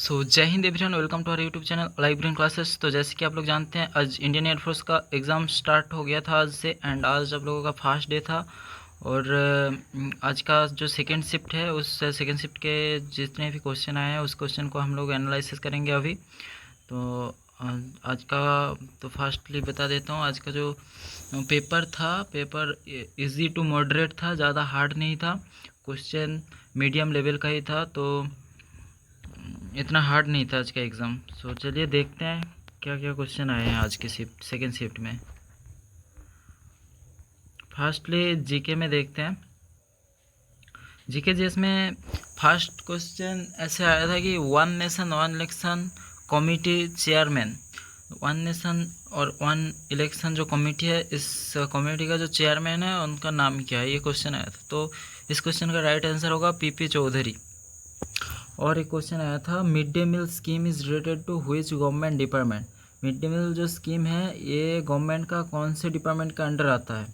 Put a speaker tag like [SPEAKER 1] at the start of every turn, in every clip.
[SPEAKER 1] जय Hind everyone, welcome to our YouTube channel live brain classes. तो जैसे कि आप लोग जानते हैं, आज इंडियन एयरफोर्स का एग्ज़ाम स्टार्ट हो गया था आज से, एंड आज आप लोगों का फर्स्ट डे था। और आज का जो सेकेंड शिफ्ट है, उस सेकेंड शिफ्ट के जितने भी क्वेश्चन आए हैं उस क्वेश्चन को हम लोग एनालिसिस करेंगे अभी। तो आज का तो फर्स्टली बता देता हूँ, आज का जो पेपर था, पेपर इजी टू मॉडरेट था, ज़्यादा हार्ड नहीं था। क्वेश्चन मीडियम लेवल का ही था, तो इतना हार्ड नहीं था आज का एग्ज़ाम। सो चलिए देखते हैं क्या क्या क्वेश्चन आए हैं आज की शिफ्ट, सेकेंड शिफ्ट में। फर्स्टली जीके में देखते हैं। जीके जीएस में फर्स्ट क्वेश्चन ऐसे आया था कि one nation one election committee chairman, one nation और वन इलेक्शन जो कमेटी है, इस कमेटी का जो चेयरमैन है उनका नाम क्या है, ये क्वेश्चन आया था। तो इस क्वेश्चन का राइट आंसर होगा पीपी चौधरी। और एक क्वेश्चन आया था, mid day meal scheme is related to which government department. Mid day meal जो स्कीम है ये गवर्नमेंट का कौन से डिपार्टमेंट का अंडर आता है,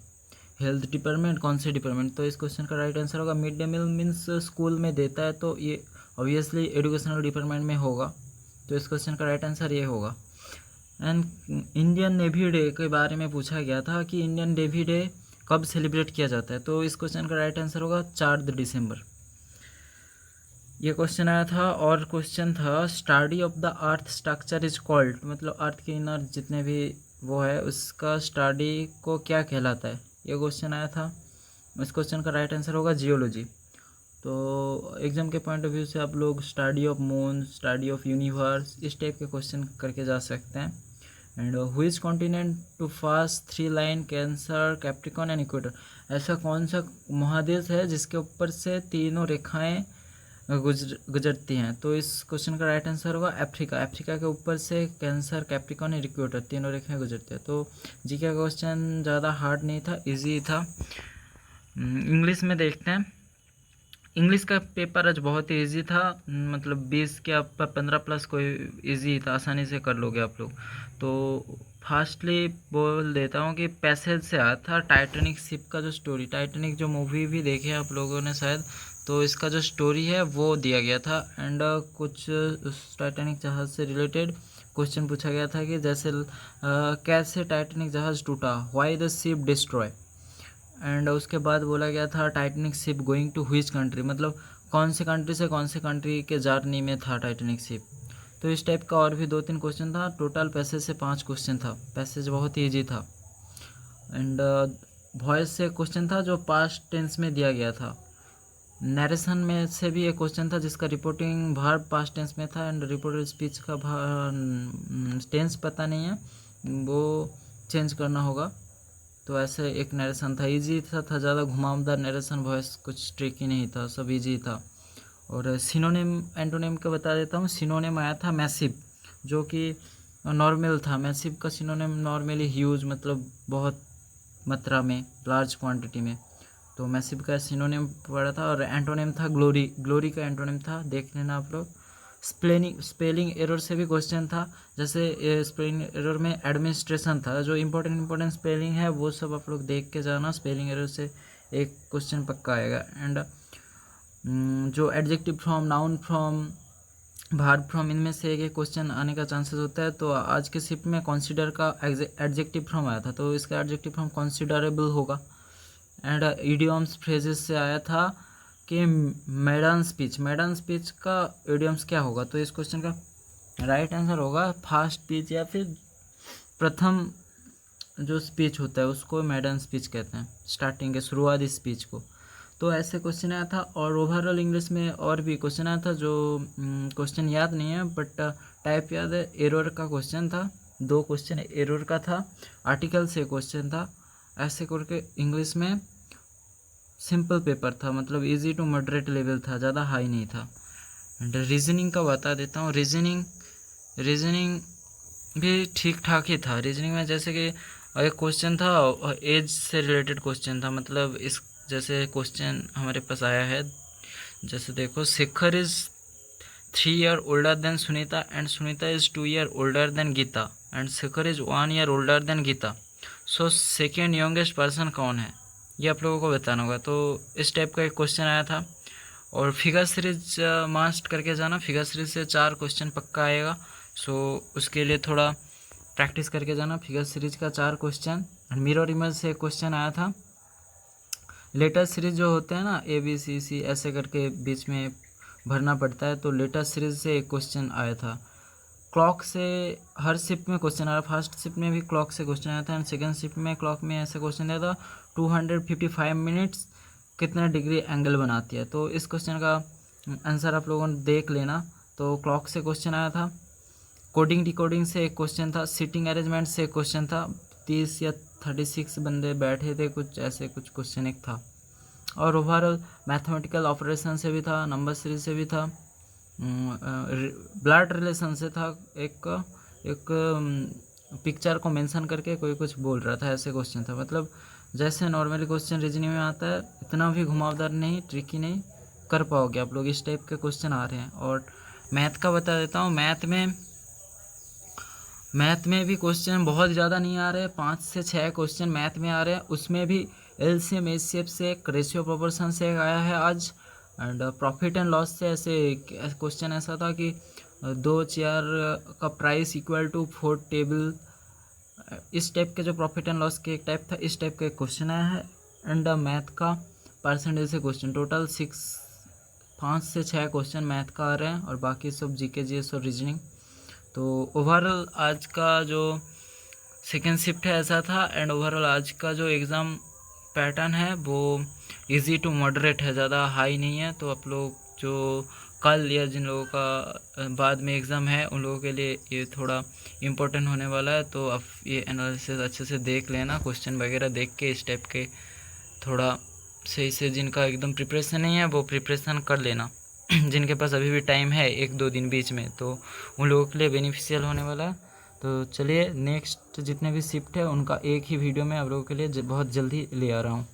[SPEAKER 1] हेल्थ डिपार्टमेंट, कौन से डिपार्टमेंट। तो इस क्वेश्चन का राइट आंसर होगा mid day meal means school में देता है, तो ये ऑब्वियसली एजुकेशनल डिपार्टमेंट में होगा। तो इस क्वेश्चन का राइट आंसर ये होगा। एंड इंडियन नेवी डे के बारे में पूछा गया था कि इंडियन नेवी डे कब सेलिब्रेट किया जाता है। तो इस क्वेश्चन का राइट आंसर होगा 4 दिसंबर, ये क्वेश्चन आया था। और क्वेश्चन था, study of the earth structure is called, मतलब अर्थ के इनर जितने भी वो है उसका स्टडी को क्या कहलाता है, ये क्वेश्चन आया था। इस क्वेश्चन का राइट आंसर होगा जियोलॉजी। तो एग्जाम के पॉइंट ऑफ व्यू से आप लोग study of moon, study of universe, इस टाइप के क्वेश्चन करके जा सकते हैं। And which continent to pass 3 line cancer, capricorn and equator, ऐसा कौन सा महादेश है जिसके ऊपर से तीनों रेखाएं गुजरती हैं। तो इस क्वेश्चन का राइट आंसर होगा अफ्रीका। अफ्रीका के ऊपर से कैंसर, कैप्रिकॉन और इक्वेटर तीनों रेखाएं गुजरती हैं। तो जी का क्वेश्चन ज़्यादा हार्ड नहीं था, इजी था। इंग्लिश में देखते हैं। इंग्लिश का पेपर आज बहुत ही ईजी था, मतलब 20 के आप 15 प्लस कोई ईजी था, आसानी से कर लोगे आप लोग। तो फास्टली बोल देता हूँ कि पैसेज से आया था टाइटैनिक शिप का जो स्टोरी, टाइटैनिक जो मूवी भी देखे आप लोगों ने शायद, तो इसका जो स्टोरी है वो दिया गया था। एंड कुछ उस टाइटैनिक जहाज़ से रिलेटेड क्वेश्चन पूछा गया था कि जैसे कैसे टाइटैनिक जहाज़ टूटा, why the ship destroy. And उसके बाद बोला गया था Titanic ship going to which country, मतलब कौन से कंट्री से कौन से कंट्री के जर्नी में था टाइटैनिक शिप। तो इस टाइप का और भी 2-3 क्वेश्चन था। टोटल पैसेज से 5 क्वेश्चन था, पैसेज बहुत ही ईजी था। एंड वॉइस से क्वेश्चन था जो पास्ट टेंस में दिया गया था। नरेशन में से भी एक क्वेश्चन था जिसका रिपोर्टिंग वर्ब पास्ट टेंस में था, एंड रिपोर्टेड स्पीच का टेंस पता नहीं है, वो चेंज करना होगा। तो ऐसे एक नरेशन था, इजी था ज़्यादा घुमावदार नरेशन, वॉइस कुछ ट्रिकी नहीं था, सब इजी था। और सिनोनिम एंटोनिम का बता देता हूँ। सिनोनिम आया था मैसिव, जो कि नॉर्मल था। मैसिव का सिनोनिम नॉर्मली ह्यूज, मतलब बहुत मात्रा में, लार्ज क्वांटिटी में। तो मैसिव का सिनोनिम पड़ा था। और एंटोनिम था ग्लोरी, ग्लोरी का एंटोनिम था, देख लेना आप लोग। स्पेलिंग एरर से भी क्वेश्चन था, जैसे स्पेलिंग एरर में एडमिनिस्ट्रेशन था। जो इंपॉर्टेंट स्पेलिंग है वो सब आप लोग देख के जाना, स्पेलिंग एरर से एक क्वेश्चन पक्का आएगा। एंड जो adjective from, noun from, verb from, इनमें से एक क्वेश्चन आने का चांसेस होता है। तो आज के शिफ्ट में कंसीडर का एडजेक्टिव फ्रॉम आया था, तो इसका एडजेक्टिव फ्रॉम कंसीडरेबल होगा। एंड इडियम्स फ्रेजेस से आया था कि मैडन स्पीच का इडियम्स क्या होगा। तो इस क्वेश्चन का राइट आंसर होगा फास्ट स्पीच, या फिर प्रथम जो स्पीच होता है उसको मैडन स्पीच कहते हैं, स्टार्टिंग के शुरुआती स्पीच को। तो ऐसे क्वेश्चन आया था। और ओवरऑल इंग्लिश में और भी क्वेश्चन आया था, जो क्वेश्चन याद नहीं है बट टाइप याद है। एरर का क्वेश्चन था, 2 क्वेश्चन एरर का था। आर्टिकल से क्वेश्चन था। ऐसे करके इंग्लिश में सिंपल पेपर था, मतलब इजी टू मॉडरेट लेवल था, ज़्यादा हाई नहीं था। एंड रीजनिंग का बता देता हूँ। रीजनिंग भी ठीक ठाक ही था। रीजनिंग में जैसे कि एक क्वेश्चन था एज से रिलेटेड क्वेश्चन था, मतलब इस जैसे क्वेश्चन हमारे पास आया है, जैसे देखो, Shekhar is 3 year older than Sunita and Sunita is 2 year older than Geeta and Shekhar is 1 year older than Geeta. So second youngest person कौन है, ये आप लोगों को बताना होगा। तो इस टाइप का एक क्वेश्चन आया था। और फिगर सीरीज मास्ट करके जाना, फिगर सीरीज से 4 क्वेश्चन पक्का आएगा। सो उसके लिए थोड़ा प्रैक्टिस करके जाना। फिगर सीरीज का 4 क्वेश्चन, मिरर इमेज से एक क्वेश्चन आया था। लेटर सीरीज जो होते हैं ना, ABCC ऐसे करके बीच में भरना पड़ता है, तो लेटर सीरीज से एक क्वेश्चन आया था। क्लॉक से हर शिफ्ट में क्वेश्चन आया, फर्स्ट शिफ्ट में भी क्लॉक से क्वेश्चन आया था एंड सेकंड शिफ्ट में क्लॉक में ऐसा क्वेश्चन दिया था 255 मिनट्स कितना डिग्री एंगल बनाती है। तो इस क्वेश्चन का आंसर आप लोगों ने देख लेना। तो क्लॉक से क्वेश्चन आया था, कोडिंग डिकोडिंग से एक क्वेश्चन था, सीटिंग अरेंजमेंट से एक क्वेश्चन था, 30 या 36 बंदे बैठे थे, कुछ ऐसे कुछ क्वेश्चन एक था। और ओवरऑल मैथमेटिकल ऑपरेशन से भी था, नंबर सीरीज से भी था, ब्लड रिलेशन से था, एक पिक्चर को मेंशन करके कोई कुछ बोल रहा था, ऐसे क्वेश्चन था। मतलब जैसे नॉर्मली क्वेश्चन रीजनिंग में आता है, इतना भी घुमावदार नहीं, ट्रिकी नहीं कर पाओगे आप लोग, इस टाइप के क्वेश्चन आ रहे हैं। और मैथ का बता देता हूँ, मैथ में भी क्वेश्चन बहुत ज़्यादा नहीं आ रहे, 5 से 6 क्वेश्चन मैथ में आ रहे हैं। उसमें भी LCM HCF से एक, रेशियो प्रोपोर्शन से एक आया है आज, एंड प्रॉफिट एंड लॉस से ऐसे क्वेश्चन ऐसा था कि 2 चेयर का प्राइस इक्वल टू 4 टेबल, इस टाइप के जो प्रॉफिट एंड लॉस के एक टाइप था, इस टाइप के क्वेश्चन आया है। एंड मैथ का परसेंटेज से क्वेश्चन, टोटल 5 से 6 क्वेश्चन मैथ का आ रहे हैं और बाकी सब GK GS और रीजनिंग। तो ओवरऑल आज का जो सेकेंड शिफ्ट है ऐसा था। एंड ओवरऑल आज का जो एग्ज़ाम पैटर्न है वो इजी टू मॉडरेट है, ज़्यादा हाई नहीं है। तो आप लोग जो कल या जिन लोगों का बाद में एग्ज़ाम है उन लोगों के लिए ये थोड़ा इम्पोर्टेंट होने वाला है। तो आप ये एनालिसिस अच्छे से देख लेना, क्वेश्चन वगैरह देख के इस टाइप के थोड़ा सही से, जिनका एकदम प्रिपरेशन नहीं है वो प्रिपरेशन कर लेना। जिनके पास अभी भी टाइम है 1-2 दिन बीच में, तो उन लोगों के लिए बेनिफिशियल होने वाला है। तो चलिए नेक्स्ट जितने भी शिफ्ट है उनका एक ही वीडियो में आप लोगों के लिए बहुत जल्दी ले आ रहा हूँ।